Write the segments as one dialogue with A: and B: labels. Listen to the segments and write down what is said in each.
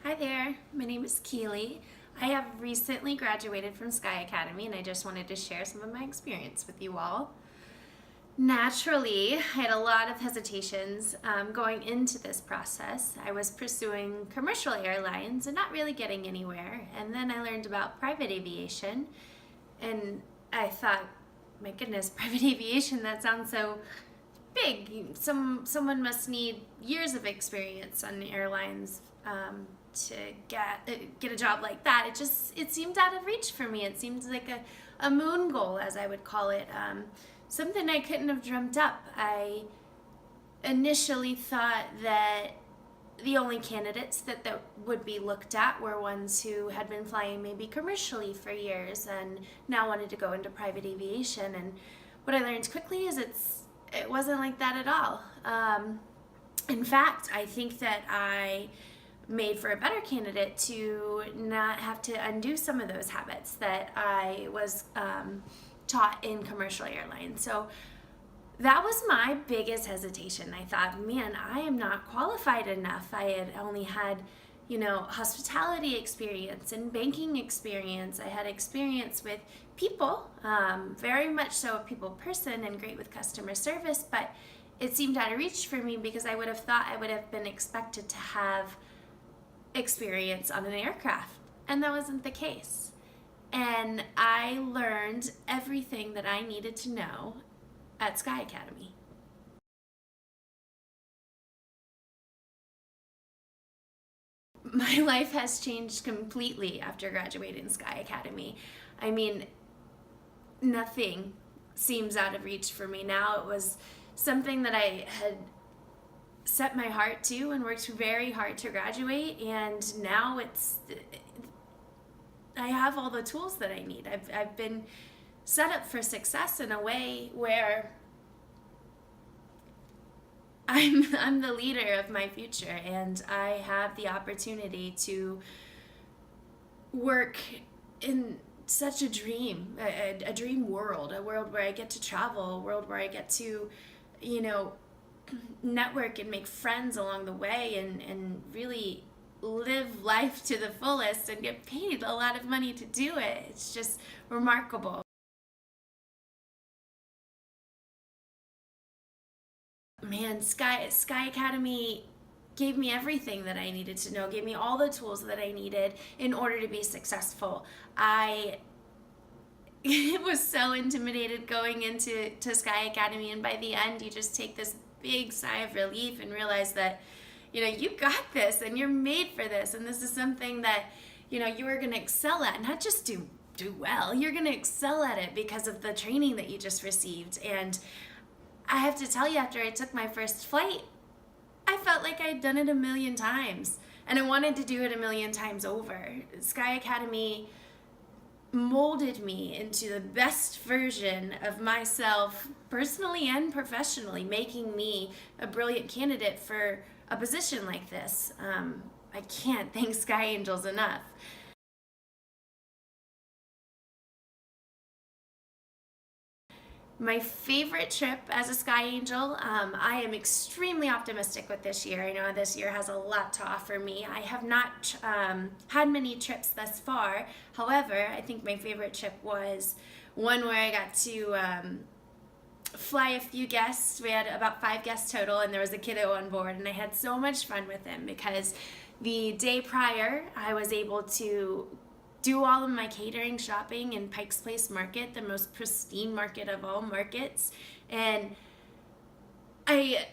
A: Hi there, my name is Keely. I have recently graduated from Sky Academy and I just wanted to share some of my experience with you all. Naturally, I had a lot of hesitations going into this process. I was pursuing commercial airlines and not really getting anywhere. And then I learned about private aviation and I thought, my goodness, private aviation, that sounds so big. Someone must need years of experience on airlines to get a job like that. It seemed out of reach for me. It seemed like a moon goal, as I would call it, something I couldn't have dreamt up. I initially thought that the only candidates that would be looked at were ones who had been flying maybe commercially for years and now wanted to go into private aviation. And what I learned quickly is it wasn't like that at all. In fact, I think that I made for a better candidate to not have to undo some of those habits that I was taught in commercial airlines. So that was my biggest hesitation. I thought, man, I am not qualified enough. I had only had, hospitality experience and banking experience. I had experience with people, very much so a people person and great with customer service, but it seemed out of reach for me because I would have thought I would have been expected to have experience on an aircraft, and that wasn't the case. And I learned everything that I needed to know at Sky Academy. My life has changed completely after graduating Sky Academy. I mean, nothing seems out of reach for me now. It was something that I had set my heart to and worked very hard to graduate, and now I have all the tools that I need. I've been set up for success in a way where I'm the leader of my future, and I have the opportunity to work in such a dream world, a world where I get to travel, a world where I get to, network and make friends along the way and really live life to the fullest and get paid a lot of money to do it. It's just remarkable. Man, Sky Academy gave me everything that I needed to know, gave me all the tools that I needed in order to be successful. I was so intimidated going into Sky Academy, and by the end you just take this big sigh of relief and realize that you got this and you're made for this, and this is something that you are going to excel at, not just do well, you're going to excel at it because of the training that you just received. And I have to tell you, after I took my first flight, I felt like I'd done it a million times and I wanted to do it a million times over. Sky Academy molded me into the best version of myself, personally and professionally, making me a brilliant candidate for a position like this. I can't thank SkyAngels enough. My favorite trip as a Sky Angel, I am extremely optimistic with this year. I know this year has a lot to offer me. I have not had many trips thus far. However, I think my favorite trip was one where I got to fly a few guests. We had about 5 guests total, and there was a kiddo on board, and I had so much fun with him because the day prior I was able to do all of my catering shopping in Pike's Place Market, the most pristine market of all markets. And I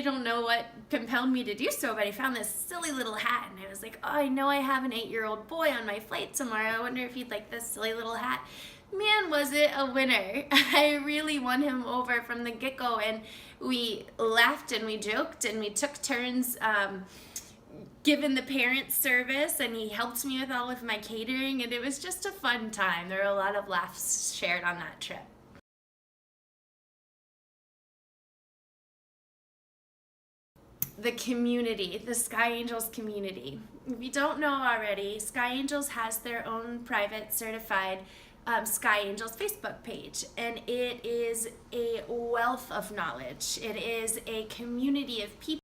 A: don't know what compelled me to do so, but I found this silly little hat, and I was like, oh, I know I have an 8-year-old boy on my flight tomorrow. I wonder if he'd like this silly little hat. Man, was it a winner. I really won him over from the get-go, and we laughed and we joked and we took turns given the parents service, and he helped me with all of my catering, and it was just a fun time. There were a lot of laughs shared on that trip. The community, the SkyAngels community. If you don't know already, SkyAngels has their own private certified SkyAngels Facebook page, and it is a wealth of knowledge. It is a community of people